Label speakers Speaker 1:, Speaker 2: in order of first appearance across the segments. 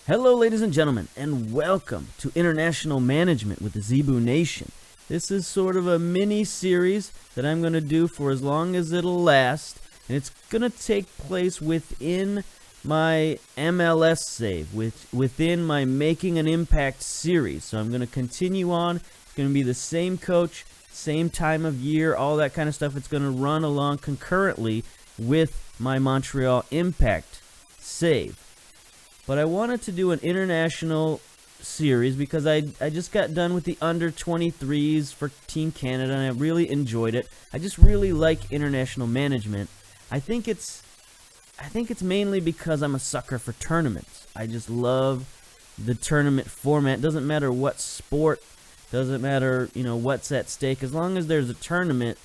Speaker 1: Hello, ladies and gentlemen, and welcome to International Management with the Zebu Nation. This is sort of a mini-series that I'm going to do for as long as it'll last, and it's going to take place within my MLS save, within my Making an Impact series. So I'm going to continue on. It's going to be the same coach, same time of year, all that kind of stuff. It's going to run along concurrently with my Montreal Impact save. But I wanted to do an international series because I just got done with the under-23s for Team Canada, and I really enjoyed it. I just really like international management. I think it's mainly because I'm a sucker for tournaments. I just love the tournament format. It doesn't matter what sport, doesn't matter, what's at stake. As long as there's a tournament,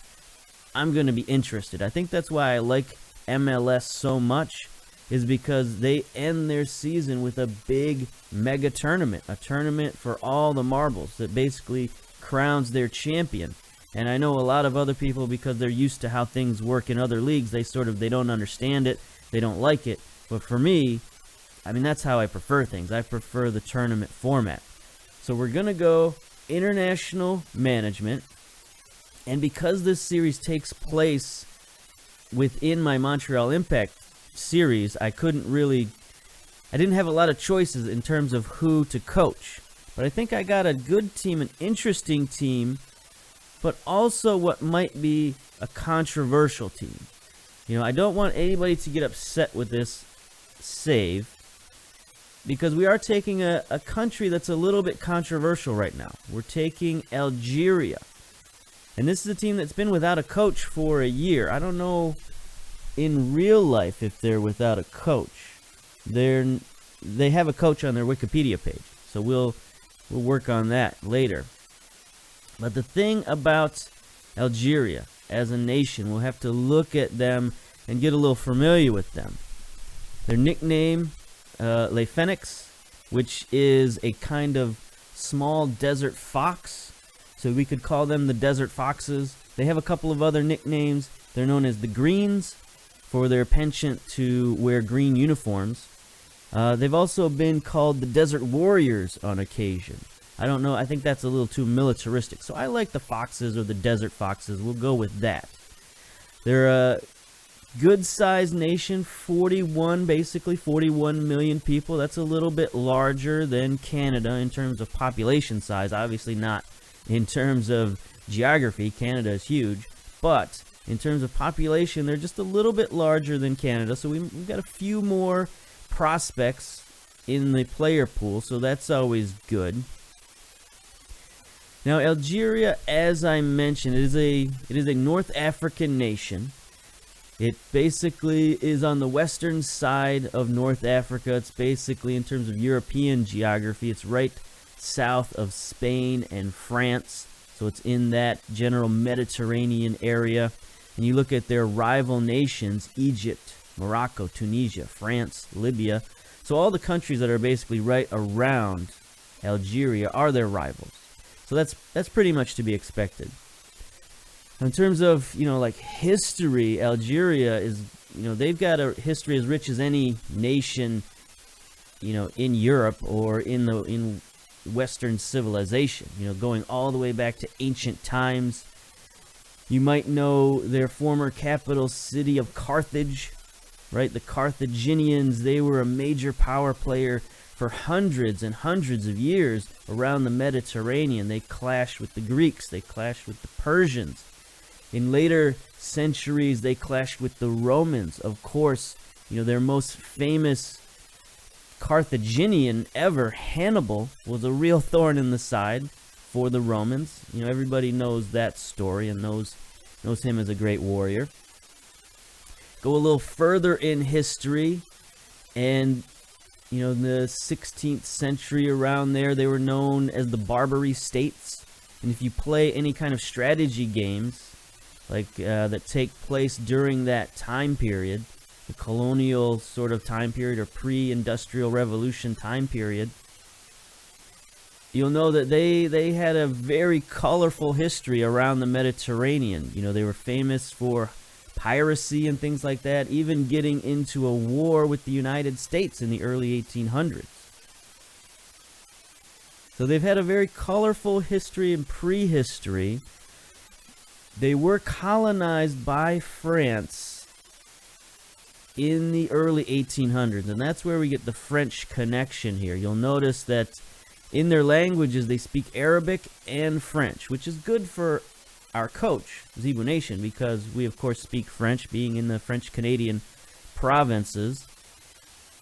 Speaker 1: I'm going to be interested. I think that's why I like MLS so much, is because they end their season with a big mega tournament, a tournament for all the marbles that basically crowns their champion. And I know a lot of other people, because they're used to how things work in other leagues, they don't understand it, they don't like it. But for me, that's how I prefer things. I prefer the tournament format. So we're going to go international management, and because this series takes place within my Montreal Impact series, I didn't have a lot of choices in terms of who to coach. But I think I got a good team, an interesting team, but also what might be a controversial team. I don't want anybody to get upset with this save, because we are taking a country that's a little bit controversial right now. We're taking Algeria. And this is a team that's been without a coach for a year. I don't know in real life if they're without a coach. They have a coach on their Wikipedia page, so we'll work on that later. But the thing about Algeria as a nation, we'll have to look at them and get a little familiar with them. Their nickname, Les Phoenix, which is a kind of small desert fox, so we could call them the Desert Foxes. They have a couple of other nicknames. They're known as the Greens, for their penchant to wear green uniforms. They've also been called the Desert Warriors on occasion. I don't know, I think that's a little too militaristic. So I like the Foxes, or the Desert Foxes. We'll go with that. They're a good-sized nation, 41 million people. That's a little bit larger than Canada in terms of population size. Obviously not in terms of geography. Canada is huge. But in terms of population, they're just a little bit larger than Canada, so we've got a few more prospects in the player pool, so that's always good. Now, Algeria, as I mentioned, it is a North African nation. It basically is on the western side of North Africa. It's basically, in terms of European geography, it's right south of Spain and France, so it's in that general Mediterranean area. And you look at their rival nations, Egypt, Morocco, Tunisia, France, Libya. So all the countries that are basically right around Algeria are their rivals. So that's pretty much to be expected. In terms of, history, Algeria is, they've got a history as rich as any nation, in Europe or in Western civilization, going all the way back to ancient times. You might know their former capital city of Carthage, right? The Carthaginians, they were a major power player for hundreds and hundreds of years around the Mediterranean. They clashed with the Greeks. They clashed with the Persians. In later centuries, they clashed with the Romans. Of course, their most famous Carthaginian ever, Hannibal, was a real thorn in the side for the Romans. Everybody knows that story and knows him as a great warrior. Go a little further in history, and in the 16th century, around there, they were known as the Barbary States. And if you play any kind of strategy games like that take place during that time period, the colonial sort of time period or pre-industrial revolution time period, you'll know that they had a very colorful history around the Mediterranean. They were famous for piracy and things like that, even getting into a war with the United States in the early 1800s. So they've had a very colorful history and prehistory. They were colonized by France in the early 1800s, and that's where we get the French connection here. You'll notice that in their languages they speak Arabic and French, which is good for our coach, Zebu Nation, because we of course speak French, being in the French-Canadian provinces.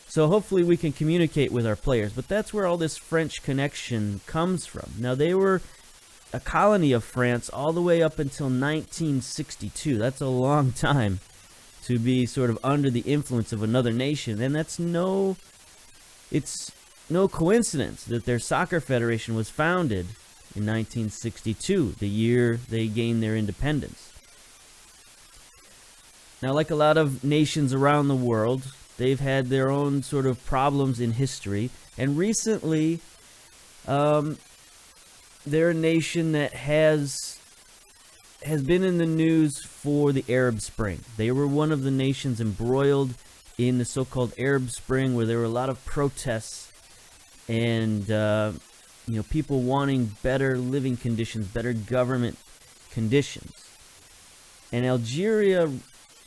Speaker 1: So hopefully we can communicate with our players, but that's where all this French connection comes from. Now, they were a colony of France all the way up until 1962. That's a long time to be sort of under the influence of another nation, and it's no coincidence that their soccer federation was founded in 1962, the year they gained their independence. Now, like a lot of nations around the world, they've had their own sort of problems in history, and recently they're a nation that has been in the news for the Arab Spring. They were one of the nations embroiled in the so-called Arab Spring, where there were a lot of protests and people wanting better living conditions, better government conditions. And Algeria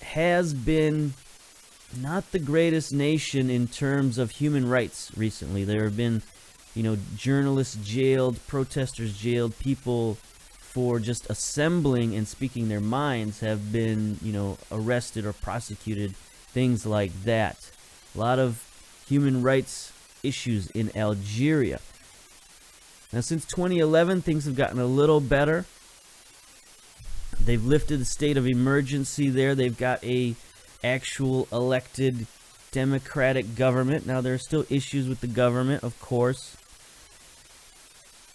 Speaker 1: has been not the greatest nation in terms of human rights recently. There have been, journalists jailed, protesters jailed, people for just assembling and speaking their minds have been, arrested or prosecuted, things like that. A lot of human rights issues in Algeria. Now, since 2011, things have gotten a little better. They've lifted the state of emergency there. They've got a actual elected democratic government. Now, there are still issues with the government, of course.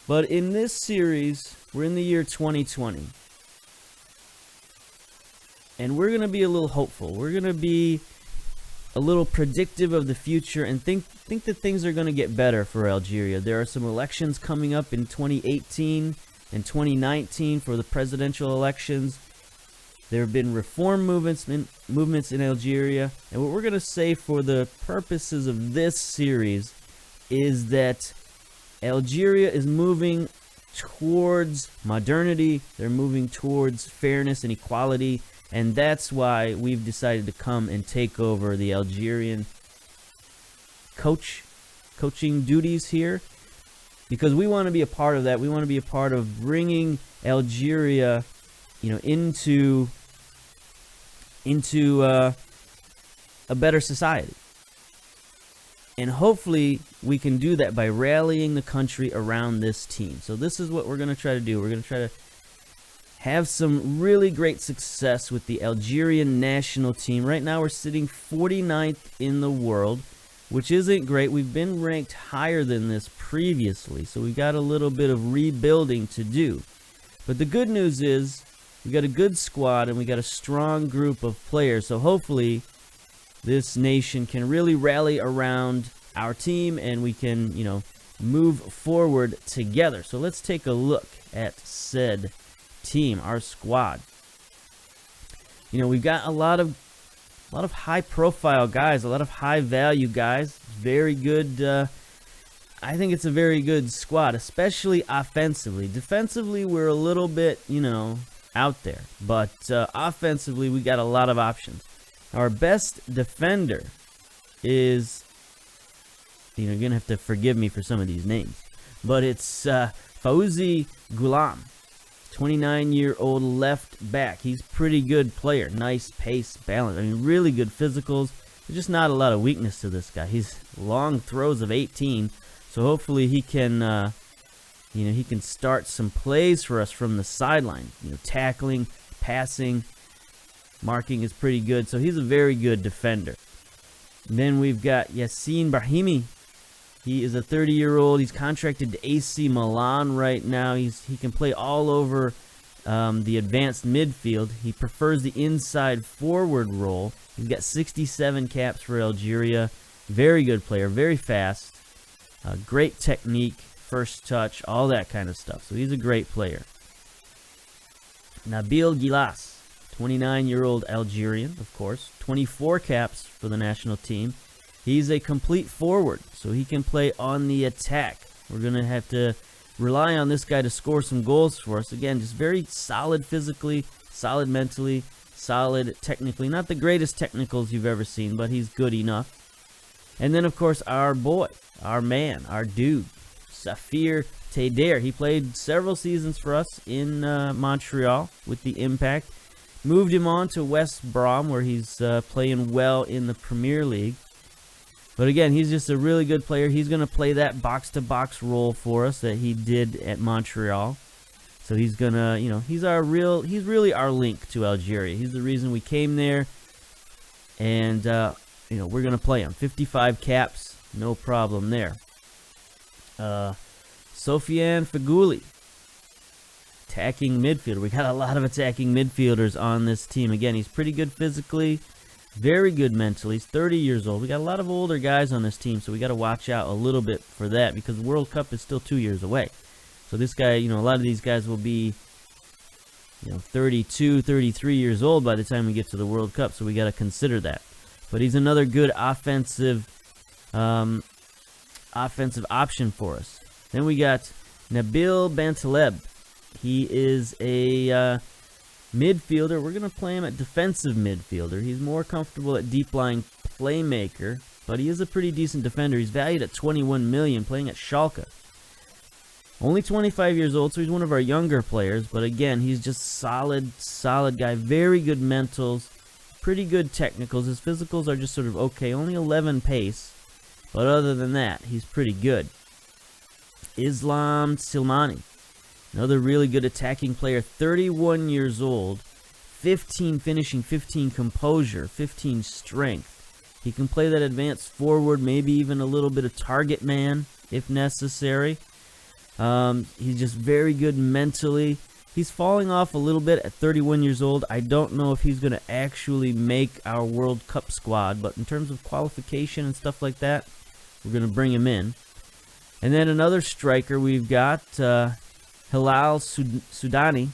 Speaker 1: But in this series, we're in the year 2020. And we're going to be a little hopeful. We're going to be a little predictive of the future and think that things are going to get better for Algeria. There are some elections coming up in 2018 and 2019 for the presidential elections. There have been reform movements in Algeria. And what we're going to say for the purposes of this series is that Algeria is moving towards modernity. They're moving towards fairness and equality. And that's why we've decided to come and take over the Algerian coaching duties here, because we want to be a part of that. We want to be a part of bringing Algeria, into a better society. And hopefully we can do that by rallying the country around this team. So this is what we're going to try to do. We're going to try to have some really great success with the Algerian national team. Right now we're sitting 49th in the world, which isn't great. We've been ranked higher than this previously, so we've got a little bit of rebuilding to do. But the good news is we got a good squad and we got a strong group of players, so hopefully this nation can really rally around our team and we can, move forward together. So let's take a look at said team, our squad. We've got a lot of high profile guys, a lot of high value guys. Very good. I think it's a very good squad, especially offensively. Defensively, we're a little bit, out there, but offensively, we got a lot of options. Our best defender is, you're gonna have to forgive me for some of these names, but it's Fawzi Ghulam. 29-year-old left back. He's a pretty good player. Nice pace, balance. Really good physicals. There's just not a lot of weakness to this guy. He's long throws of 18, so hopefully he can, he can start some plays for us from the sideline. Tackling, passing, marking is pretty good. So he's a very good defender. And then we've got Yassine Brahimi. He is a 30-year-old. He's contracted to AC Milan right now. He can play all over the advanced midfield. He prefers the inside forward role. He's got 67 caps for Algeria. Very good player, very fast. Great technique, first touch, all that kind of stuff. So he's a great player. Nabil Gilas, 29-year-old Algerian, of course. 24 caps for the national team. He's a complete forward, so he can play on the attack. We're going to have to rely on this guy to score some goals for us. Again, just very solid physically, solid mentally, solid technically. Not the greatest technicals you've ever seen, but he's good enough. And then, of course, our boy, our man, our dude, Safir Taider. He played several seasons for us in Montreal with the Impact. Moved him on to West Brom, where he's playing well in the Premier League. But again, he's just a really good player. He's going to play that box-to-box role for us that he did at Montreal. So he's going to, he's really our link to Algeria. He's the reason we came there. And, we're going to play him. 55 caps, no problem there. Sofiane Feghouli, attacking midfielder. We got a lot of attacking midfielders on this team. Again, he's pretty good physically, very good mentally. He's 30 years old. We got a lot of older guys on this team, so we got to watch out a little bit for that because the World Cup is still 2 years away. So this guy, a lot of these guys will be, 32, 33 years old by the time we get to the World Cup, so we got to consider that. But he's another good offensive option for us. Then we got Nabil Bentaleb. He is a midfielder. We're going to play him at defensive midfielder. He's more comfortable at deep lying playmaker, but he is a pretty decent defender. He's valued at 21 million, playing at Schalke. Only 25 years old, so he's one of our younger players, but again, he's just solid guy. Very good mentals, pretty good technicals. His physicals are just sort of okay, only 11 pace, but other than that, he's pretty good. Islam Silmani, another really good attacking player, 31 years old, 15 finishing, 15 composure, 15 strength. He can play that advanced forward, maybe even a little bit of target man if necessary. He's just very good mentally. He's falling off a little bit at 31 years old. I don't know if he's going to actually make our World Cup squad, but in terms of qualification and stuff like that, we're going to bring him in. And then another striker we've got, Hilal Sudani.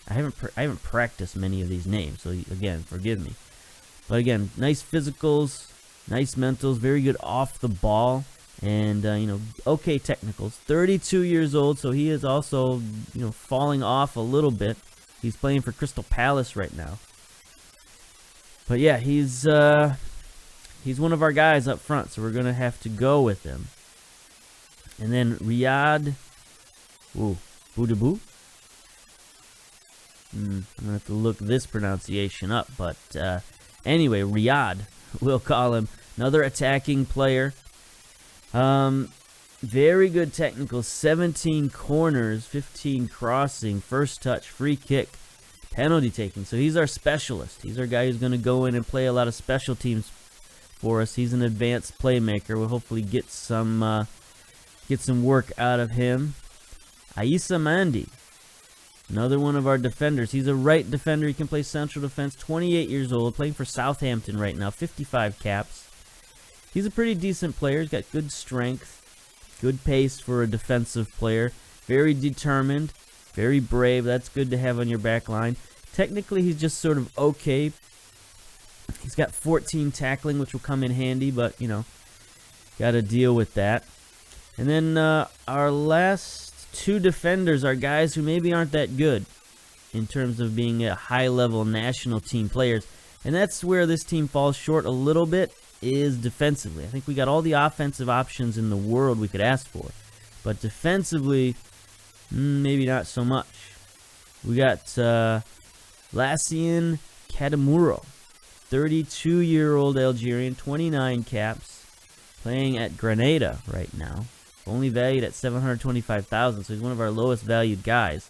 Speaker 1: I haven't practiced many of these names, so again, forgive me. But again, nice physicals, nice mentals, very good off the ball. And, okay technicals. 32 years old, so he is also, falling off a little bit. He's playing for Crystal Palace right now. But yeah, he's one of our guys up front, so we're going to have to go with him. And then Riyad Boudabou. I'm going to have to look this pronunciation up, but anyway, Riyad, we'll call him. Another attacking player. Very good technical, 17 corners, 15 crossing, first touch, free kick, penalty taking. So he's our specialist. He's our guy who's going to go in and play a lot of special teams for us. He's an advanced playmaker. We'll hopefully get some work out of him. Aissa Mandi, another one of our defenders. He's a right defender. He can play central defense, 28 years old, playing for Southampton right now, 55 caps. He's a pretty decent player. He's got good strength, good pace for a defensive player. Very determined, very brave. That's good to have on your back line. Technically, he's just sort of okay. He's got 14 tackling, which will come in handy, but, got to deal with that. And then our last two defenders are guys who maybe aren't that good in terms of being high-level national team players. And that's where this team falls short a little bit. Is defensively. I think we got all the offensive options in the world we could ask for. But defensively, maybe not so much. We got Lassine Kadamuro, 32-year-old Algerian, 29 caps, playing at Grenada right now. Only valued at $725,000, so he's one of our lowest valued guys.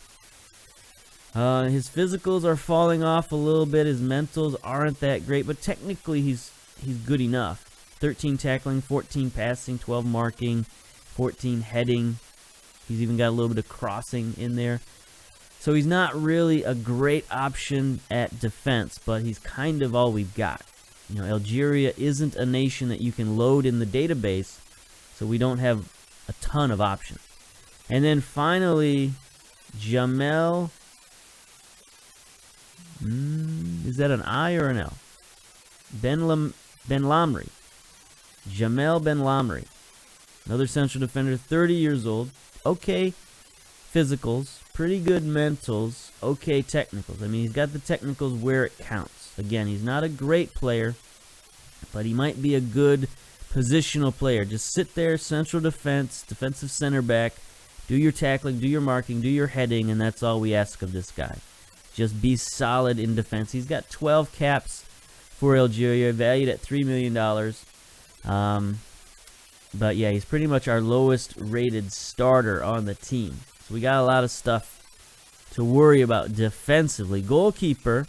Speaker 1: His physicals are falling off a little bit. His mentals aren't that great, but technically he's good enough. 13 tackling, 14 passing, 12 marking, 14 heading. He's even got a little bit of crossing in there. So he's not really a great option at defense, but he's kind of all we've got. Algeria isn't a nation that you can load in the database, so we don't have a ton of options. And then finally, Jamel. Is that an I or an L? Ben Lamry. Jamel Ben Lamry. Another central defender, 30 years old. Okay, physicals, pretty good mentals, okay technicals. I mean, he's got the technicals where it counts. Again, he's not a great player, but he might be a good positional player. Just sit there, central defense, defensive center back, do your tackling, do your marking, do your heading, and that's all we ask of this guy. Just be solid in defense. He's got 12 caps for Algeria, valued at $3 million. But yeah, he's pretty much our lowest rated starter on the team. So we got a lot of stuff to worry about defensively. Goalkeeper,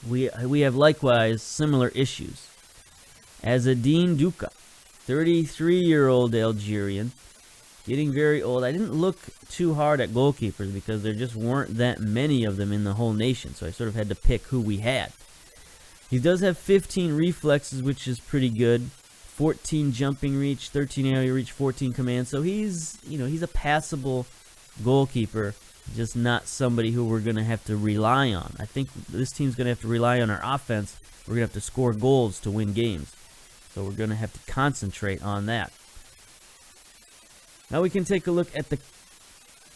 Speaker 1: we have likewise similar issues. Azzedine Duka, 33-year-old Algerian, getting very old. I didn't look too hard at goalkeepers because there just weren't that many of them in the whole nation, so I sort of had to pick who we had. He does have 15 reflexes, which is pretty good. 14 jumping reach, 13 area reach, 14 command. So he's a passable goalkeeper, just not somebody who we're going to have to rely on. I think this team's going to have to rely on our offense. We're going to have to score goals to win games. So we're going to have to concentrate on that. Now we can take a look at the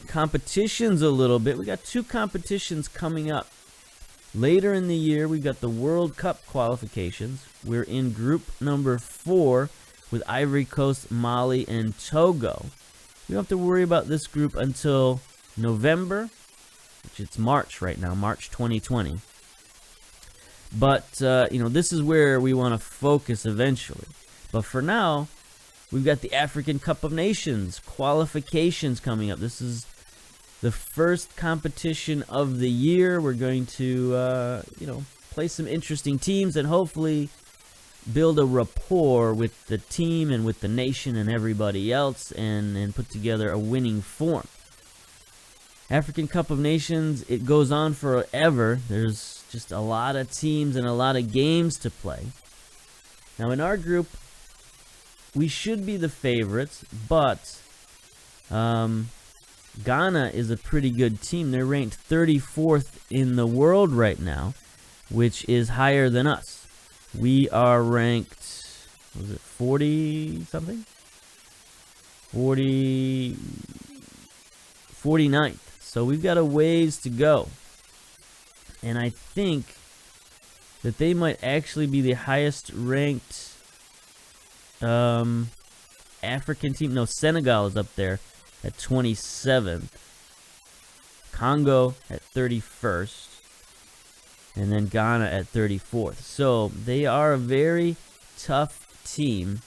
Speaker 1: competitions a little bit. We got 2 competitions coming up. Later in the year, we got the World Cup qualifications. We're in group number 4 with Ivory Coast, Mali, and Togo. We don't have to worry about this group until November, which it's March right now, March 2020. But, this is where we want to focus eventually. But for now, we've got the African Cup of Nations qualifications coming up. This is the first competition of the year. We're going to, play some interesting teams and hopefully build a rapport with the team and with the nation and everybody else and put together a winning form. African Cup of Nations, it goes on forever. There's just a lot of teams and a lot of games to play. Now in our group, we should be the favorites, but Ghana is a pretty good team. They're ranked 34th in the world right now, which is higher than us. We are ranked, 49th. So we've got a ways to go. And I think that they might actually be the highest ranked African team. No, Senegal is up there at 27th. Congo at 31st. And then Ghana at 34th. So they are a very tough team.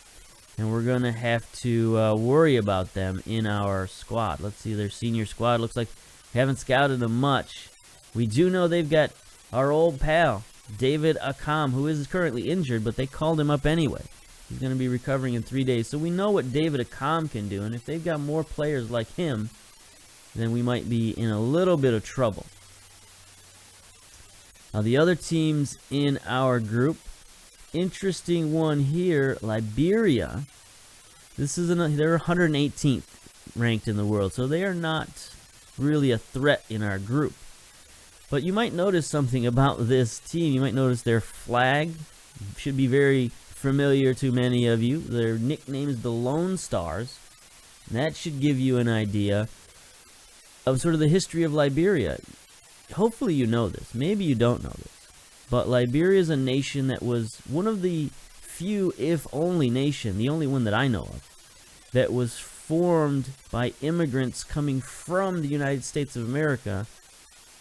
Speaker 1: And we're going to have to worry about them in our squad. Let's see their senior squad. Looks like we haven't scouted them much. We do know they've got our old pal, David Akam, who is currently injured, but they called him up anyway. He's going to be recovering in 3 days. So we know what David Akam can do. And if they've got more players like him, then we might be in a little bit of trouble. Now the other teams in our group, interesting one here, Liberia. They're 118th ranked in the world, so they are not really a threat in our group. But you might notice something about this team. You might notice their flag should be very familiar to many of you. Their nickname is the Lone Stars. And that should give you an idea of sort of the history of Liberia. Hopefully you know this. Maybe you don't know this. But Liberia is a nation that was one of the few, if only nation, the only one that I know of, that was formed by immigrants coming from the United States of America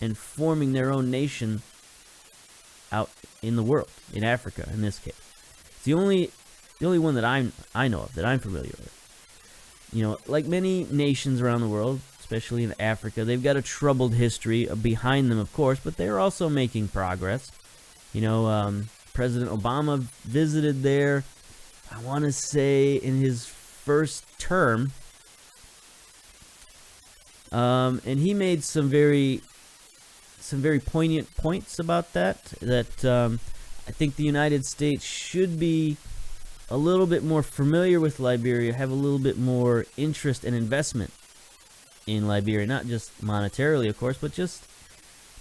Speaker 1: and forming their own nation out in the world, in Africa in this case. It's the only one that I know of, that I'm familiar with. You know, like many nations around the world, especially in Africa, they've got a troubled history behind them, of course, but they're also making progress. You know, President Obama visited there, I want to say, in his first term, and he made some very poignant points about that I think the United States should be a little bit more familiar with Liberia, have a little bit more interest and investment in Liberia, not just monetarily, of course, but just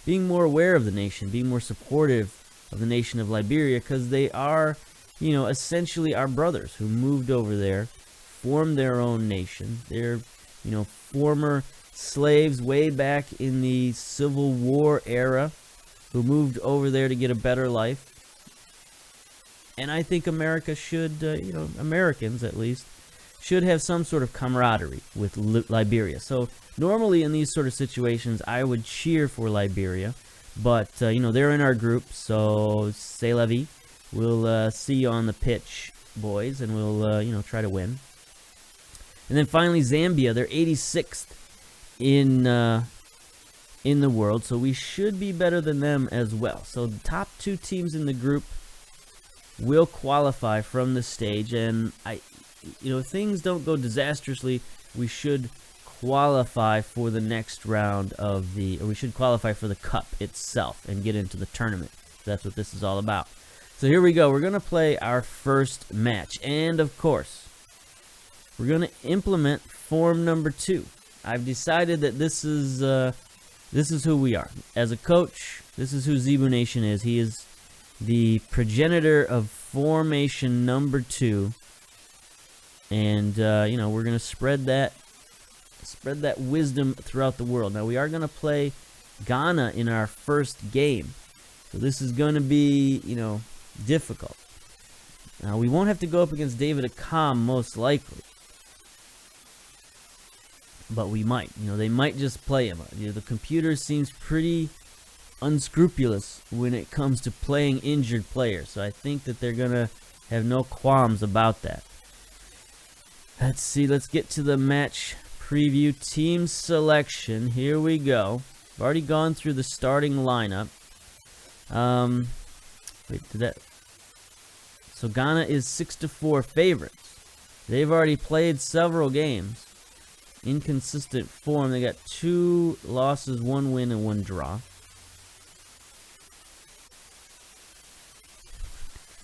Speaker 1: being more aware of the nation, being more supportive of the nation of Liberia, because they are, you know, essentially our brothers who moved over there, formed their own nation. They're, you know, former slaves way back in the Civil War era who moved over there to get a better life. And I think America should, Americans at least, should have some sort of camaraderie with Liberia. So normally in these sort of situations, I would cheer for Liberia. But, they're in our group, so c'est la vie. We'll see you on the pitch, boys, and we'll, try to win. And then finally, Zambia. They're 86th in the world, so we should be better than them as well. So the top two teams in the group will qualify from the stage, and if things don't go disastrously, we should qualify for the next round of we should qualify for the cup itself and get into the tournament. That's what this is all about. So here we go. We're going to play our first match, and of course, we're going to implement form number 2. I've decided that this is who we are. As a coach, this is who Zebu Nation is. He is the progenitor of formation number 2, and we're going to spread that wisdom throughout the world. Now we are going to play Ghana in our first game, so this is going to be difficult. Now we won't have to go up against David Akam most likely, but we might. They might just play him. The computer seems pretty unscrupulous when it comes to playing injured players, so I think that they're gonna have no qualms about that. Let's see. Let's get to the match preview. Team selection. Here we go. I've already gone through the starting lineup. So Ghana is 6-4 favorites. They've already played several games. Inconsistent form. They got 2 losses, 1 win, and 1 draw.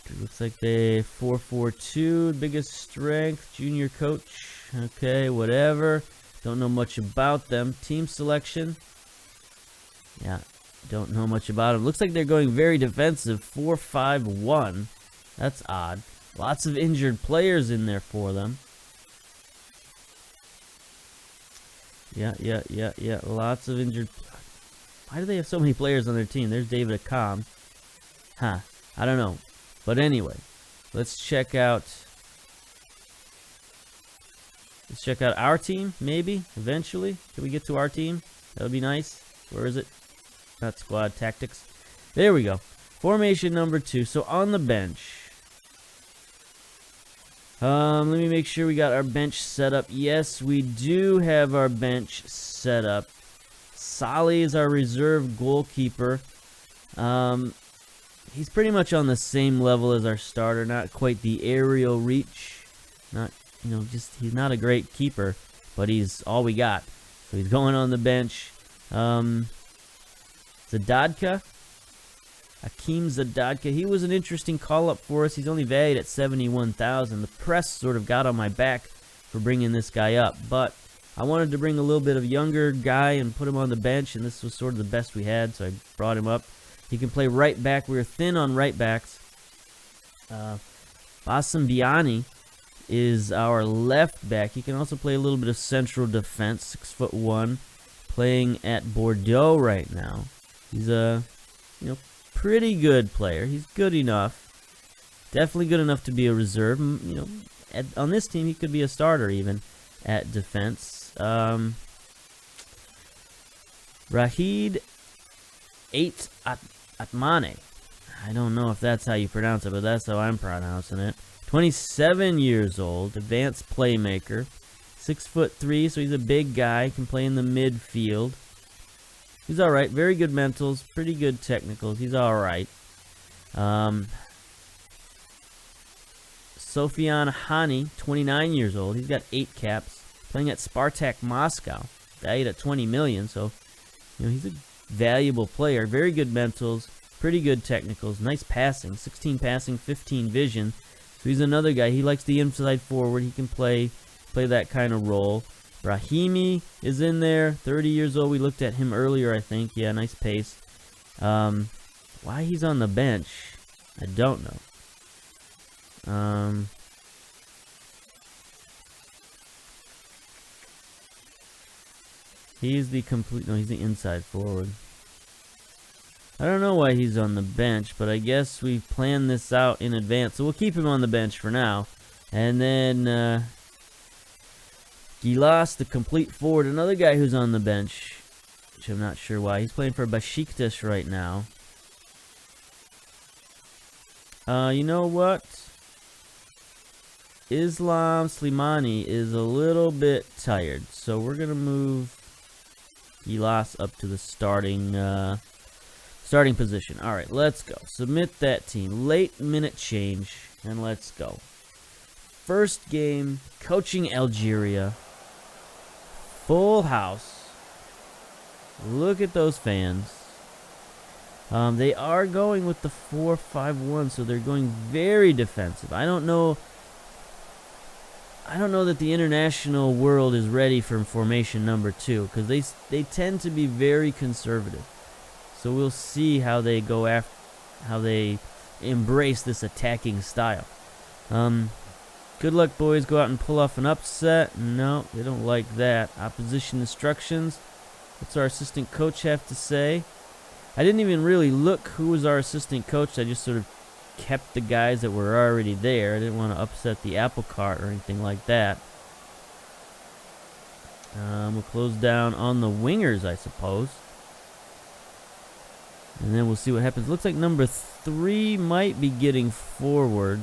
Speaker 1: It looks like they 4-4-2. Biggest strength. Junior coach. Okay, whatever. Don't know much about them. Team selection. Yeah, don't know much about them. Looks like they're going very defensive. 4-5-1. That's odd. Lots of injured players in there for them. Yeah. Lots of injured. Why do they have so many players on their team? There's David Akam. I don't know. But anyway, let's check out our team, maybe, eventually. Can we get to our team? That would be nice. Where is it? Not squad tactics. There we go. Formation number 2. So on the bench. Let me make sure we got our bench set up. Yes, we do have our bench set up. Sali is our reserve goalkeeper. He's pretty much on the same level as our starter. Not quite the aerial reach. Not, he's not a great keeper, but he's all we got. So he's going on the bench. Zadadka. Akeem Zadadka. He was an interesting call-up for us. He's only valued at 71,000. The press sort of got on my back for bringing this guy up, but I wanted to bring a little bit of younger guy and put him on the bench, and this was sort of the best we had, so I brought him up. He can play right back. We were thin on right backs. Bassam Biani is our left back. He can also play a little bit of central defense. 6'1", playing at Bordeaux right now. He's a pretty good player. He's good enough. Definitely good enough to be a reserve. On this team he could be a starter even at defense. Rahid Atmane. I don't know if that's how you pronounce it, but that's how I'm pronouncing it. 27 years old, advanced playmaker. 6'3", so he's a big guy. Can play in the midfield. He's all right. Very good mentals. Pretty good technicals. He's all right. Sofian Hani, 29 years old. He's got 8 caps. Playing at Spartak Moscow. Valued at 20 million. So, he's a valuable player. Very good mentals. Pretty good technicals. Nice passing. 16 passing, 15 vision. So he's another guy. He likes the inside forward. He can play that kind of role. Rahimi is in there, 30 years old. We looked at him earlier, I think. Yeah, nice pace. Why he's on the bench, I don't know. He's the complete... No, he's the inside forward. I don't know why he's on the bench, but I guess we planned this out in advance. So we'll keep him on the bench for now. And then Gilas, the complete forward, another guy who's on the bench, which I'm not sure why. He's playing for Besiktas right now. You know what? Islam Slimani is a little bit tired, so we're going to move Gilas up to the starting position. All right, let's go. Submit that team. Late minute change, and let's go. First game, coaching Algeria. Full house. Look at those fans. They are going with the 4-5-1, so they're going very defensive. I don't know that the international world is ready for formation number 2, because they tend to be very conservative. So we'll see how they go after, how they embrace this attacking style. Good luck, boys. Go out and pull off an upset. No, they don't like that. Opposition instructions. What's our assistant coach have to say? I didn't even really look who was our assistant coach. I just sort of kept the guys that were already there. I didn't want to upset the apple cart or anything like that. We'll close down on the wingers, I suppose. And then we'll see what happens. Looks like number 3 might be getting forward.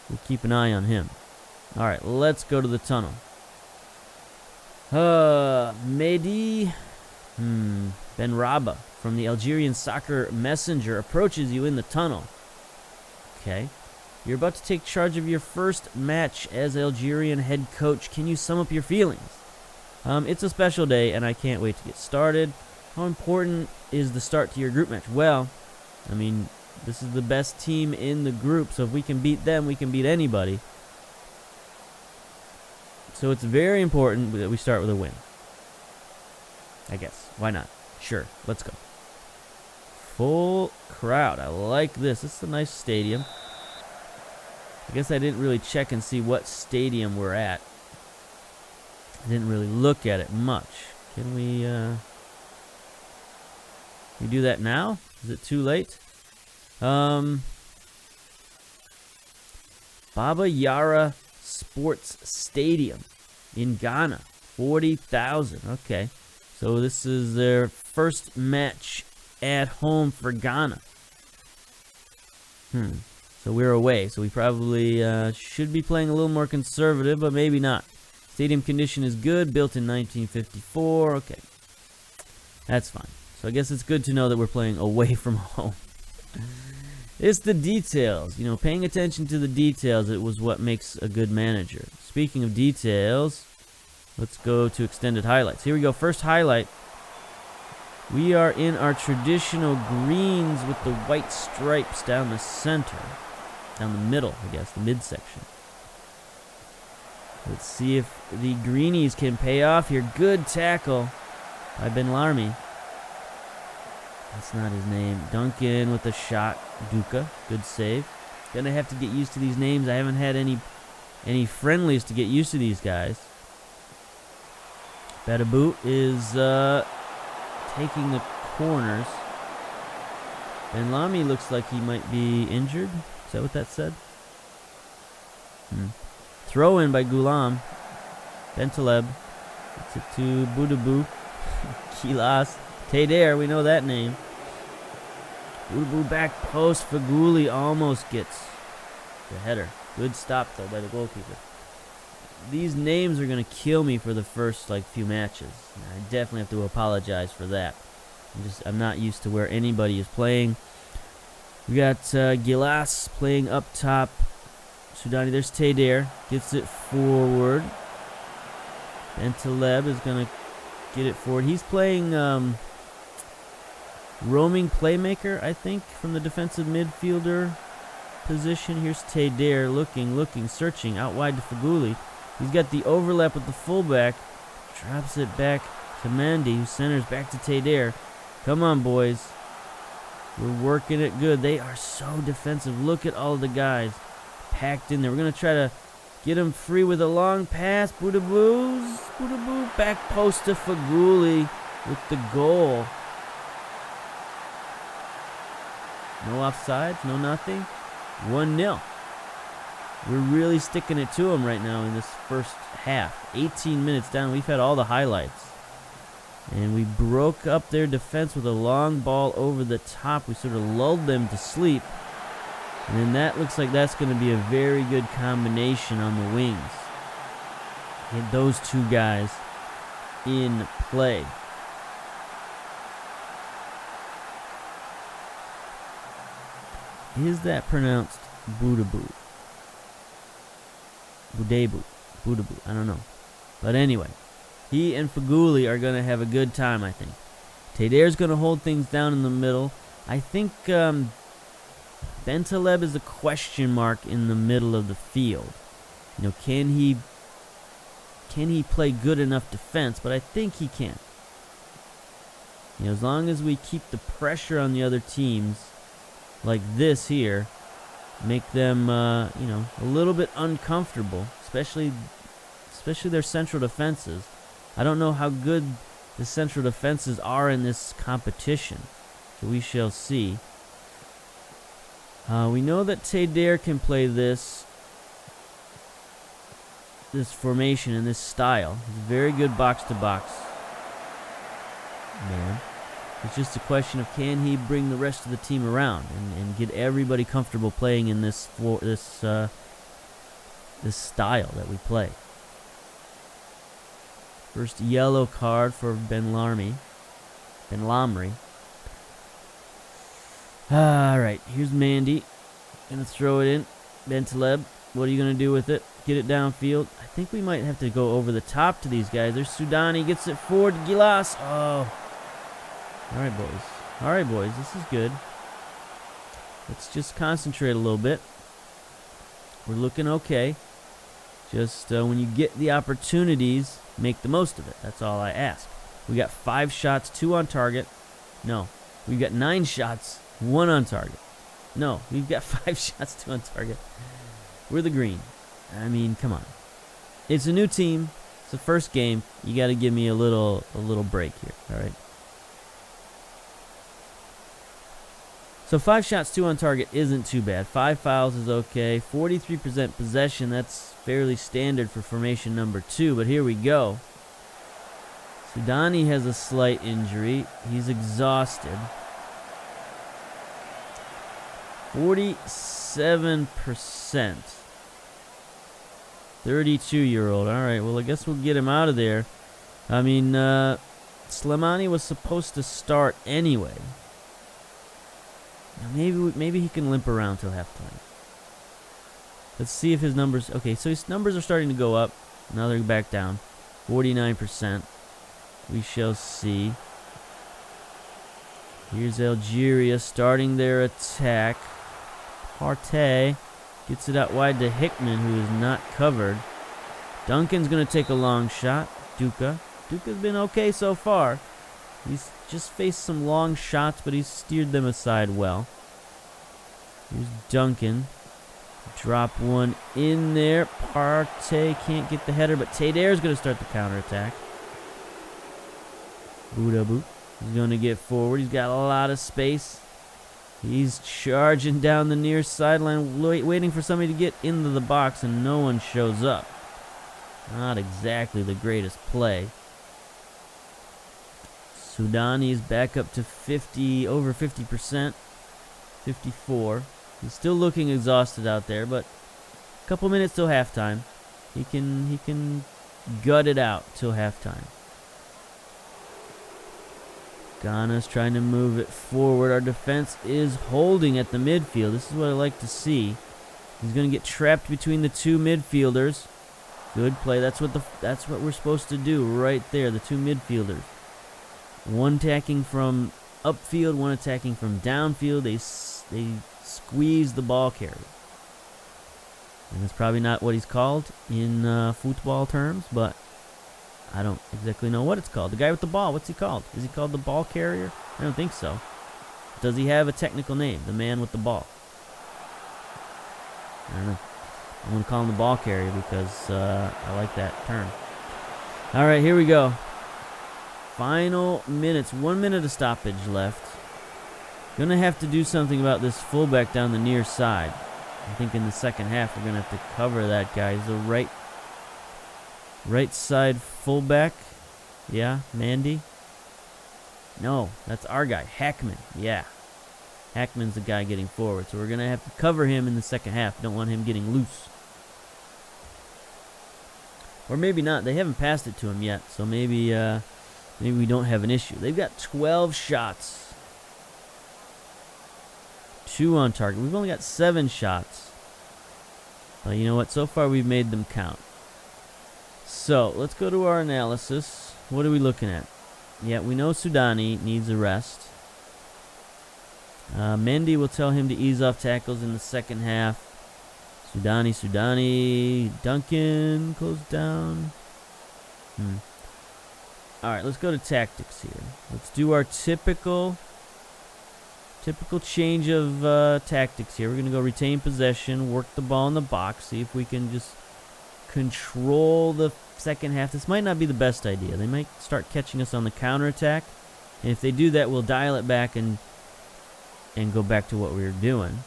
Speaker 1: We'll keep an eye on him. All right, let's go to the tunnel. Mehdi Benraba from the Algerian Soccer Messenger approaches you in the tunnel. Okay. You're about to take charge of your first match as Algerian head coach. Can you sum up your feelings? It's a special day, and I can't wait to get started. How important is the start to your group match? Well, I mean, this is the best team in the group, so if we can beat them, we can beat anybody. So it's very important that we start with a win. I guess. Why not? Sure. Let's go. Full crowd. I like this. This is a nice stadium. I guess I didn't really check and see what stadium we're at. I didn't really look at it much. Can we do that now? Is it too late? Baba Yara Sports Stadium in Ghana. 40,000. Okay. So this is their first match at home for Ghana. So we're away. So we probably should be playing a little more conservative, but maybe not. Stadium condition is good, built in 1954. Okay. That's fine. So I guess it's good to know that we're playing away from home. It's the details. You know, paying attention to the details, it was what makes a good manager. Speaking of details, let's go to extended highlights. Here we go. First highlight. We are in our traditional greens with the white stripes down the center. Down the middle, I guess, the midsection. Let's see if the greenies can pay off here. Good tackle by Ben Larmi. That's not his name. Duncan with a shot. Duca, good save. Gonna have to get used to these names. I haven't had any friendlies to get used to these guys. Zebu is taking the corners. Ben Lamy looks like he might be injured. Is that what that said? Throw in by Ghulam. Bentaleb. It's it to Boudabu. Kilas. Teder, we know that name. Boudabu back post. Faguli almost gets the header. Good stop, though, by the goalkeeper. These names are going to kill me for the first, few matches. I definitely have to apologize for that. I'm not used to where anybody is playing. We got Gilas playing up top. Sudani, there's Teder. Gets it forward. And Taleb is going to get it forward. He's playing roaming playmaker, I think, from the defensive midfielder position. Here's Teder looking, searching. Out wide to Faguli. He's got the overlap with the fullback. Drops it back to Mandy, who centers back to Teder. Come on, boys. We're working it good. They are so defensive. Look at all the guys packed in there. We're going to try to Get him free with a long pass. Boudaboo. Back post to Faguli with the goal. No offsides, no nothing. 1-0. We're really sticking it to them right now in this first half. 18 minutes down. We've had all the highlights. And we broke up their defense with a long ball over the top. We sort of lulled them to sleep. And then that looks like that's going to be a very good combination on the wings. Get those two guys in play. Is that pronounced Boudaboo? Boudaboo. I don't know. But anyway, he and Faguli are going to have a good time, I think. Teder's going to hold things down in the middle. I think Bentaleb is a question mark in the middle of the field. You know, can he play good enough defense? But I think he can. You know, as long as we keep the pressure on the other teams like this here, make them you know, a little bit uncomfortable, especially their central defenses. I don't know how good the central defenses are in this competition, so we shall see. We know that Teder can play this formation and this style. He's a very good box-to-box man. It's just a question of, can he bring the rest of the team around and get everybody comfortable playing in this style that we play. First yellow card for Ben Lamry. Alright, here's Mandy. Gonna throw it in. Bentaleb, what are you gonna do with it? Get it downfield. I think we might have to go over the top to these guys. There's Sudani, gets it forward to Gilas. Oh. Alright, boys. This is good. Let's just concentrate a little bit. We're looking okay. Just when you get the opportunities, make the most of it. That's all I ask. We got 5 shots, 2 on target. No. We've got 9 shots, 1 on target. No. We've got 5 shots, 2 on target. We're the green. I mean, come on. It's a new team. It's the first game. You got to give me a little break here. All right. So 5 shots, 2 on target isn't too bad. 5 fouls is okay. 43% possession, that's fairly standard for formation number 2. But here we go. Sudani has a slight injury. He's exhausted. 47%. 32-year-old. All right, well, I guess we'll get him out of there. I mean, Slimani was supposed to start anyway. Maybe he can limp around till halftime. Let's see if his numbers... Okay, so his numbers are starting to go up. Now they're back down. 49%. We shall see. Here's Algeria starting their attack. Partey gets it out wide to Hickman, who is not covered. Duncan's going to take a long shot. Duca's been okay so far. He's just faced some long shots, but he's steered them aside well. Here's Duncan. Drop one in there. Partey can't get the header, but Teder's going to start the counterattack. Boudaboo is going to get forward. He's got a lot of space. He's charging down the near sideline, waiting for somebody to get into the box, and no one shows up. Not exactly the greatest play. Sudani is back up to over 50%. 54. He's still looking exhausted out there, but a couple minutes till halftime. He can gut it out till halftime. Ghana's trying to move it forward. Our defense is holding at the midfield. This is what I like to see. He's going to get trapped between the 2 midfielders. Good play. That's what we're supposed to do right there. The 2 midfielders. One attacking from upfield, one attacking from downfield. They squeeze the ball carrier. And that's probably not what he's called in football terms, but I don't exactly know what it's called. The guy with the ball, what's he called? Is he called the ball carrier? I don't think so. Does he have a technical name? The man with the ball? I don't know. I'm going to call him the ball carrier because I like that term. All right, here we go. Final minutes. 1 minute of stoppage left. Going to have to do something about this fullback down the near side. I think in the second half we're going to have to cover that guy. He's the right side fullback. Yeah, Mandy. No, that's our guy, Hackman. Yeah. Hackman's the guy getting forward. So we're going to have to cover him in the second half. Don't want him getting loose. Or maybe not. They haven't passed it to him yet. So maybe we don't have an issue. They've got 12 shots. 2 on target. We've only got 7 shots. But you know what? So far we've made them count. So let's go to our analysis. What are we looking at? Yeah, we know Sudani needs a rest. Mendy will tell him to ease off tackles in the second half. Sudani. Duncan, close down. Alright, let's go to tactics here. Let's do our typical change of tactics here. We're going to go retain possession, work the ball in the box, see if we can just control the second half. This might not be the best idea. They might start catching us on the counterattack. And if they do that, we'll dial it back and go back to what we were doing.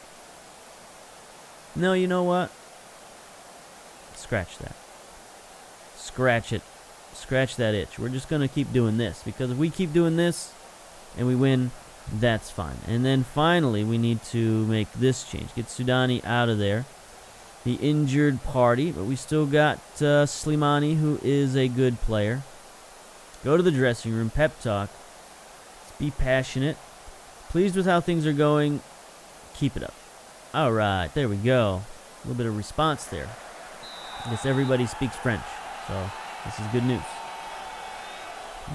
Speaker 1: No, you know what? Scratch that. Scratch it. Scratch that itch. We're just going to keep doing this. Because if we keep doing this and we win, that's fine. And then finally, we need to make this change. Get Sudani out of there. The injured party. But we still got Slimani, who is a good player. Go to the dressing room. Pep talk. Let's be passionate. Pleased with how things are going. Keep it up. All right. There we go. A little bit of response there. I guess everybody speaks French. So this is good news.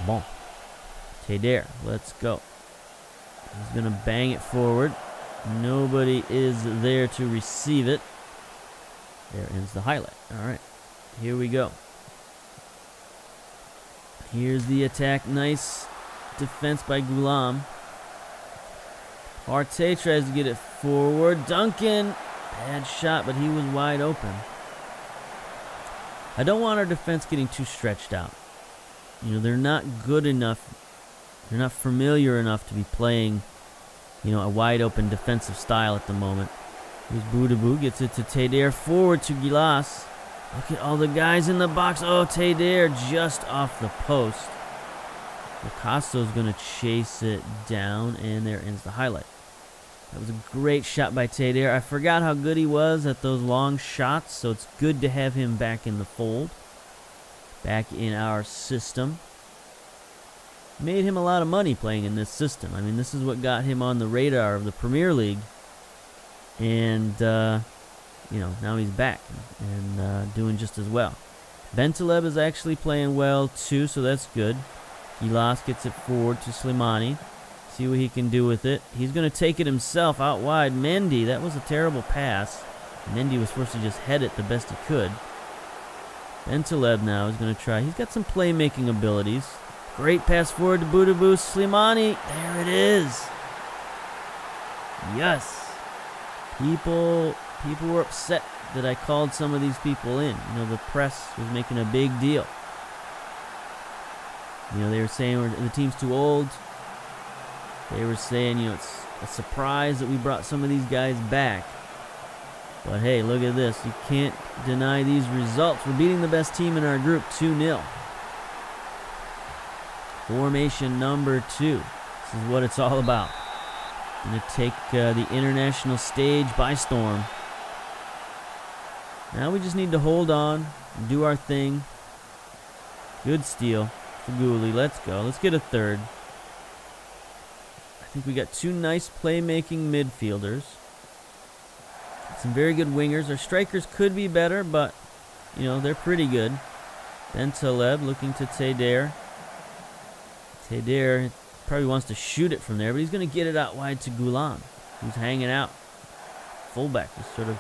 Speaker 1: Bon. Teder. Let's go. He's going to bang it forward. Nobody is there to receive it. There ends the highlight. All right. Here we go. Here's the attack. Nice defense by Ghulam. Arte tries to get it forward. Duncan. Bad shot, but he was wide open. I don't want our defense getting too stretched out. You know, they're not good enough. They're not familiar enough to be playing, you know, a wide open defensive style at the moment. Here's Boudabou, gets it to Teder, forward to Gilas. Look at all the guys in the box. Oh, Teder just off the post. Picasso's going to chase it down, and there ends the highlight. That was a great shot by Teder. I forgot how good he was at those long shots, so it's good to have him back in the fold, back in our system. Made him a lot of money playing in this system. I mean, this is what got him on the radar of the Premier League. And, you know, now he's back and doing just as well. Bentaleb is actually playing well, too, so that's good. Gilas gets it forward to Slimani. See what he can do with it. He's going to take it himself out wide. Mendy, that was a terrible pass. Mendy was forced to just head it the best he could. Bentaleb now is going to try. He's got some playmaking abilities. Great pass forward to Boudabou. Slimani, there it is. Yes. People were upset that I called some of these people in. You know, the press was making a big deal. You know, they were saying the team's too old. They were saying, you know, it's a surprise that we brought some of these guys back. But hey, look at this. You can't deny these results. We're beating the best team in our group 2-0. Formation number 2. This is what it's all about. Going to take the international stage by storm. Now we just need to hold on and do our thing. Good steal for Gouli. Let's go. Let's get a third. I think we got 2 nice playmaking midfielders. Some very good wingers. Our strikers could be better, but, you know, they're pretty good. Bentaleb looking to Teder. Teder probably wants to shoot it from there, but he's going to get it out wide to Ghulam, who's hanging out. Fullback is sort of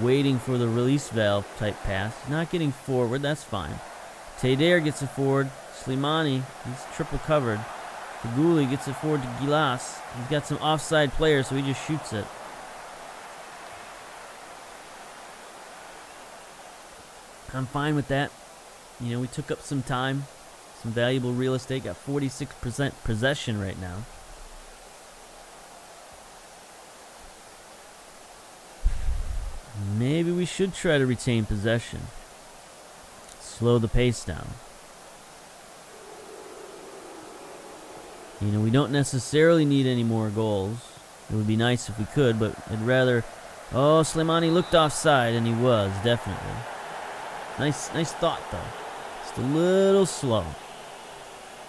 Speaker 1: waiting for the release valve type pass. Not getting forward, that's fine. Teder gets it forward. Slimani, he's triple covered. Faguli gets it forward to Gilas. He's got some offside players, so he just shoots it. I'm fine with that. You know, we took up some time, some valuable real estate. Got 46% possession right now. Maybe we should try to retain possession. Slow the pace down. You know, we don't necessarily need any more goals. It would be nice if we could, but I'd rather... Oh, Slimani looked offside, and he was, definitely. Nice thought, though. Just a little slow.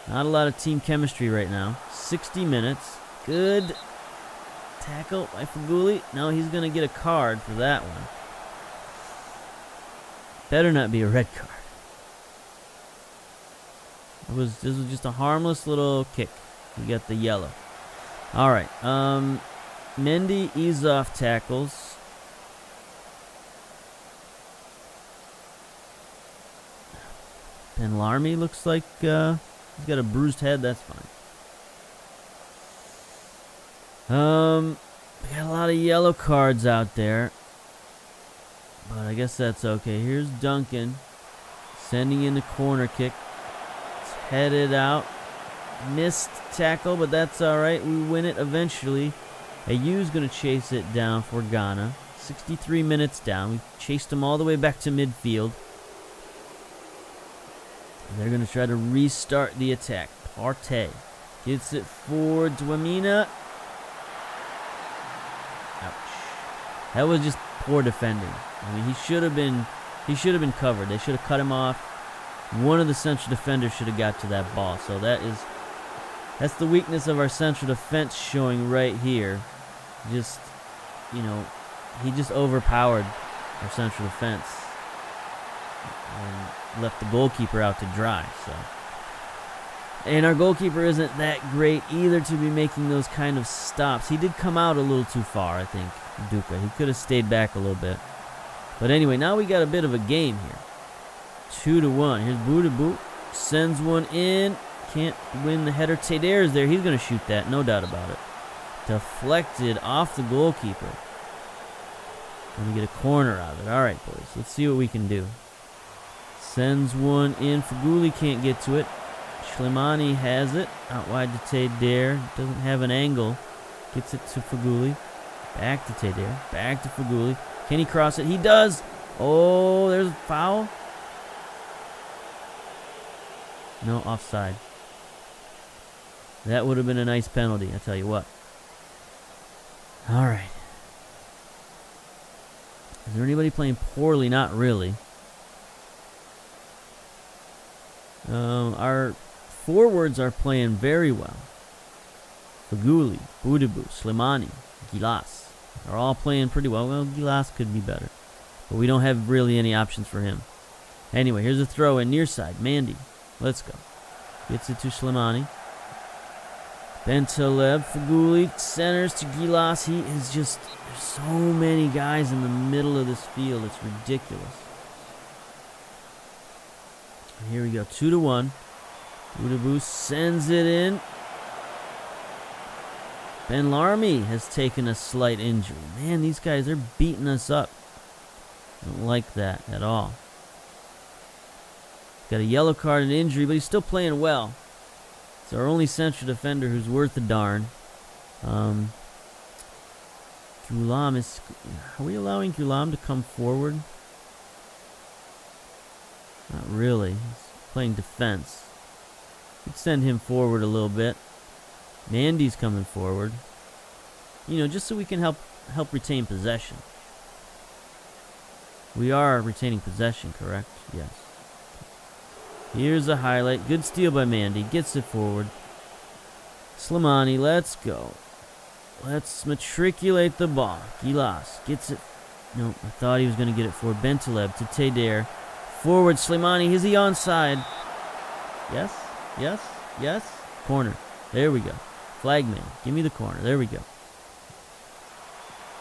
Speaker 1: Not a lot of team chemistry right now. 60 minutes. Good tackle by Faguli. No, he's going to get a card for that one. Better not be a red card. This was just a harmless little kick. We got the yellow. All right. Mendy ease off tackles. Benlarmi looks like he's got a bruised head. That's fine. We got a lot of yellow cards out there, but I guess that's okay. Here's Duncan sending in the corner kick. It's headed out. Missed tackle, but that's all right. We win it eventually. Ayu's going to chase it down for Ghana. 63 minutes down. We chased them all the way back to midfield. They're going to try to restart the attack. Partey gets it for Dwamina. Ouch. That was just poor defending. I mean, he should have been covered. They should have cut him off. One of the central defenders should have got to that ball. So that's the weakness of our central defense showing right here. Just, you know, he just overpowered our central defense and left the goalkeeper out to dry. So, and our goalkeeper isn't that great either to be making those kind of stops. He did come out a little too far, I think, Duca. He could have stayed back a little bit. But anyway, now we got a bit of a game here. 2-1. Here's Boudabout. Sends one in. Can't win the header. Teder is there. He's going to shoot that. No doubt about it. Deflected off the goalkeeper. Going to get a corner out of it. All right, boys. Let's see what we can do. Sends one in. Faguli can't get to it. Slimani has it. Out wide to Teder. Doesn't have an angle. Gets it to Faguli. Back to Teder. Back to Faguli. Can he cross it? He does. Oh, there's a foul. No, offside. That would have been a nice penalty, I tell you what. All right. Is there anybody playing poorly? Not really. Our forwards are playing very well. Faguli, Boudabout, Slimani, Gilas are all playing pretty well. Well, Gilas could be better, but we don't have really any options for him. Anyway, here's a throw in near side. Mandy, let's go. Gets it to Slimani. Bentaleb, Faguli, centers to Gilas. He is just, there's so many guys in the middle of this field. It's ridiculous. And here we go, 2-1. Boudabout sends it in. Benlarmi has taken a slight injury. Man, these guys are beating us up. Don't like that at all. Got a yellow card and injury, but he's still playing well. It's our only central defender who's worth a darn. Gulam is... Are we allowing Gulam to come forward? Not really. He's playing defense. Could send him forward a little bit. Mandy's coming forward. You know, just so we can help retain possession. We are retaining possession, correct? Yes. Here's a highlight. Good steal by Mandy. Gets it forward. Slimani, let's go. Let's matriculate the ball. Gilas gets it. Nope, I thought he was going to get it for Bentaleb to Teder. Forward, Slimani. Is he onside? Yes, yes, yes. Corner. There we go. Flagman. Give me the corner. There we go.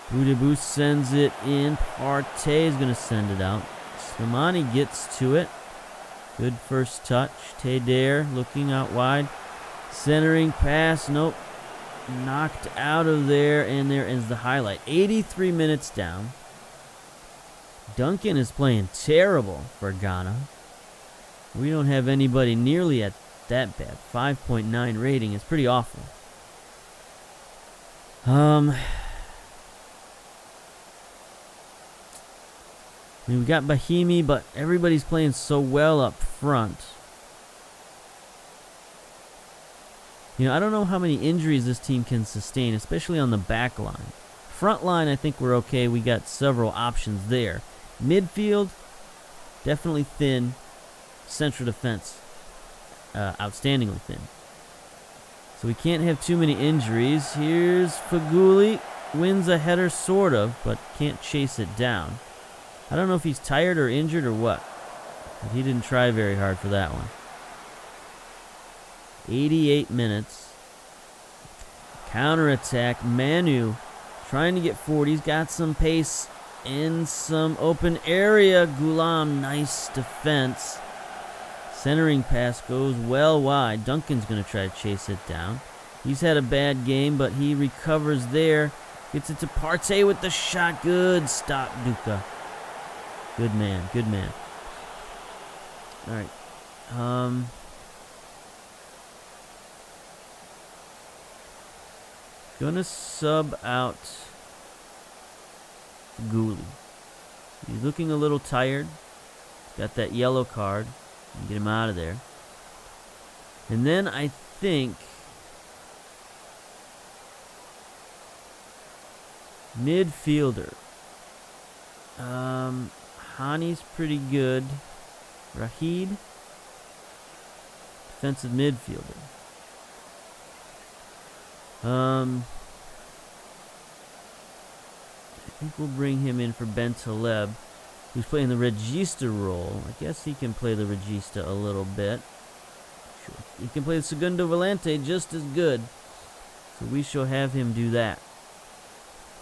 Speaker 1: Boudabout sends it in. Partey is going to send it out. Slimani gets to it. Good first touch. Teder looking out wide. Centering pass. Nope. Knocked out of there. And there is the highlight. 83 minutes down. Duncan is playing terrible for Ghana. We don't have anybody nearly at that bad. 5.9 rating is pretty awful. I mean, we got Bahimi, but everybody's playing so well up front. You know, I don't know how many injuries this team can sustain, especially on the back line. Front line, I think we're okay. We got several options there. Midfield, definitely thin. Central defense, outstandingly thin. So we can't have too many injuries. Here's Faguli. Wins a header, sort of, but can't chase it down. I don't know if he's tired or injured or what. But he didn't try very hard for that one. 88 minutes. Counterattack. Manu trying to get forward. He's got some pace in some open area. Gulam, nice defense. Centering pass goes well wide. Duncan's going to try to chase it down. He's had a bad game, but he recovers there. Gets it to Partey with the shot. Good stop, Duca. Good man, good man. All right. Gonna sub out Gouli. He's looking a little tired. Got that yellow card. Get him out of there. And then I think midfielder. Hani's pretty good. Rahid, defensive midfielder. I think we'll bring him in for Ben Taleb, who's playing the regista role. I guess he can play the regista a little bit. Sure. He can play the segundo volante just as good. So we shall have him do that.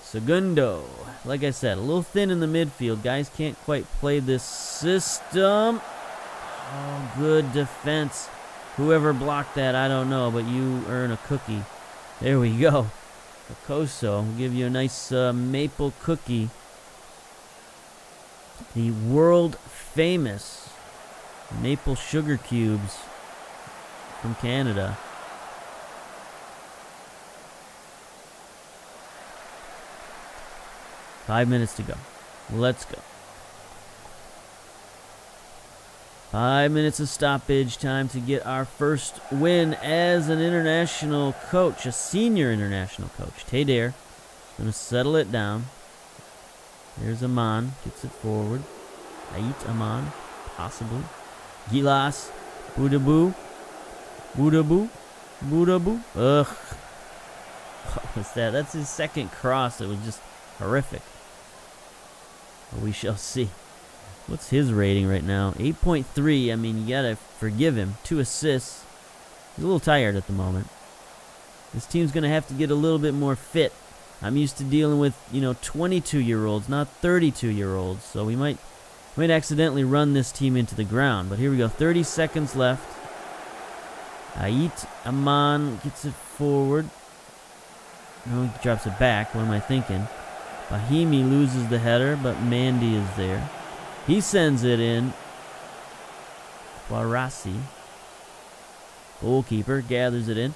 Speaker 1: Segundo. Like I said, a little thin in the midfield. Guys can't quite play this system. Oh, good defense. Whoever blocked that, I don't know, but you earn a cookie. There we go. Koso will give you a nice maple cookie. The world famous maple sugar cubes from Canada. Five minutes to go. Let's go. 5 minutes of stoppage time to get our first win as an international coach, a senior international coach. Tadair going to settle it down. There's Aman, gets it forward. Ait Aman, possibly. Gilas, Budabu. Ugh. What was that? That's his second cross. It was just horrific. But we shall see. What's his rating right now? 8.3. I mean, you gotta forgive him. 2 assists. He's a little tired at the moment. This team's gonna have to get a little bit more fit. I'm used to dealing with, 22-year-olds, not 32-year-olds. So we might accidentally run this team into the ground. But here we go. 30 seconds left. Ait Aman gets it forward. No, he drops it back. What am I thinking? Bahimi loses the header, but Mandy is there. He sends it in. Warasi, goalkeeper, gathers it in.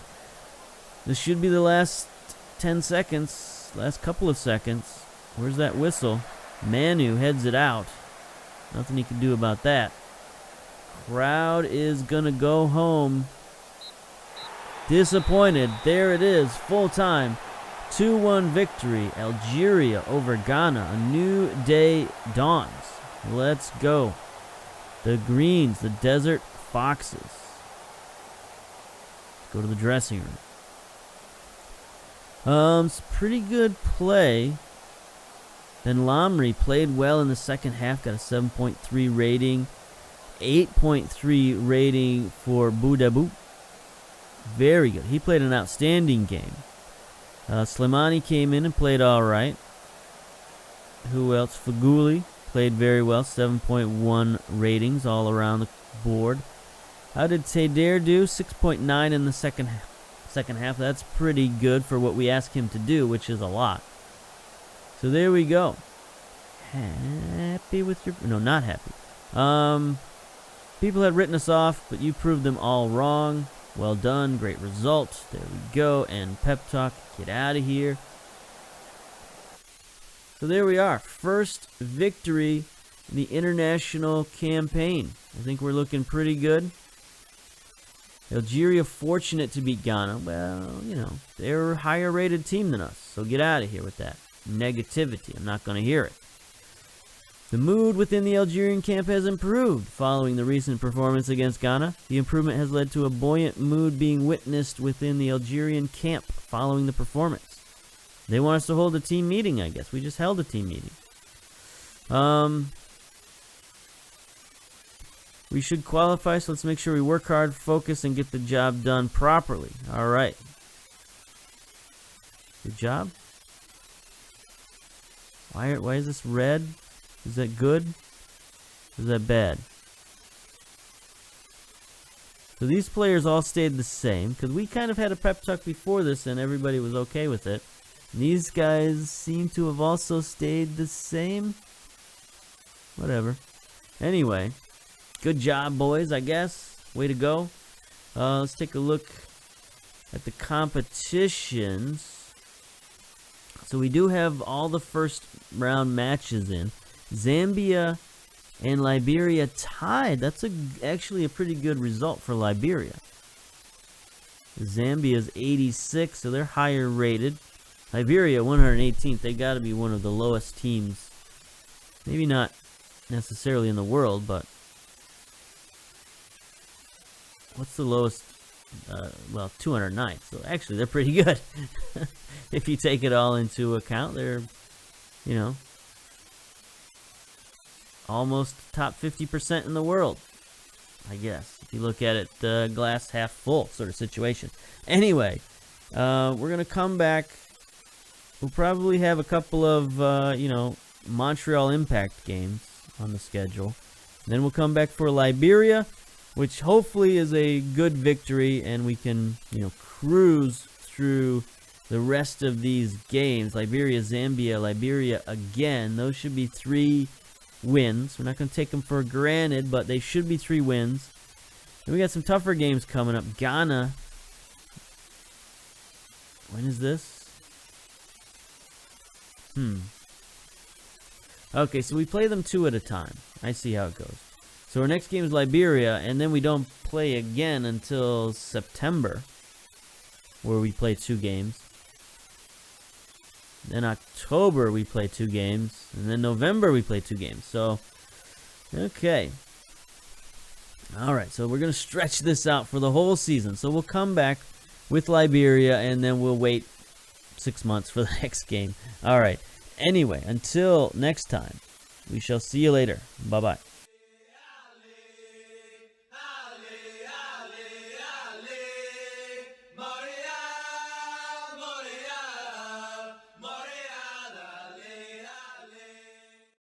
Speaker 1: This should be the last 10 seconds, last couple of seconds. Where's that whistle? Manu heads it out. Nothing he can do about that. Crowd is going to go home disappointed. There it is, full time. 2-1 victory. Algeria over Ghana. A new day dawns. Let's go. The Greens, the Desert Foxes. Go to the dressing room. It's pretty good play. Ben Lamry played well in the second half. Got a 7.3 rating. 8.3 rating for Boudabu. Very good. He played an outstanding game. Slimani came in and played all right. Who else? Faguli played very well. 7.1 ratings all around the board. How did Tadair do? 6.9 in the second half. That's pretty good for what we asked him to do, which is a lot. So there we go. happy with your... No, not happy. People had written us off, but you proved them all wrong. Well done. Great result. There we go. And pep talk. Get out of here. So there we are. First victory in the international campaign. I think we're looking pretty good. Algeria fortunate to beat Ghana. Well, you know, they're a higher rated team than us. So get out of here with that negativity. I'm not going to hear it. The mood within the Algerian camp has improved following the recent performance against Ghana. The improvement has led to a buoyant mood being witnessed within the Algerian camp following the performance. They want us to hold a team meeting, I guess. We just held a team meeting. We should qualify, so let's make sure we work hard, focus, and get the job done properly. All right. Good job. Why is this red? Is that good? Or is that bad? So these players all stayed the same, because we kind of had a pep talk before this, and everybody was okay with it. And these guys seem to have also stayed the same. Whatever. Anyway. Good job, boys, I guess. Way to go. Let's take a look at the competitions. So we do have all the first round matches in. Zambia and Liberia tied. That's actually a pretty good result for Liberia. Zambia's 86, so they're higher rated. Liberia, 118th. They got to be one of the lowest teams. Maybe not necessarily in the world, but... What's the lowest? Well, 209th. So actually, they're pretty good. If you take it all into account, they're, you know, almost top 50% in the world, I guess. If you look at it, glass half full sort of situation. Anyway, we're going to come back. We'll probably have a couple of, you know, Montreal Impact games on the schedule. Then we'll come back for Liberia, which hopefully is a good victory, and we can, you know, cruise through the rest of these games. Liberia, Zambia, Liberia again. Those should be 3 wins. We're not going to take them for granted, but they should be 3 wins. And we got some tougher games coming up. Ghana. When is this? Okay, so we play them 2 at a time. I see how it goes. So our next game is Liberia, and then we don't play again until September, where we play 2 games. Then October we play 2 games, and then November we play 2 games. So, okay. All right, so we're going to stretch this out for the whole season. So we'll come back with Liberia, and then we'll wait 6 months for the next game. All right. Anyway, until next time, we shall see you later. Bye-bye.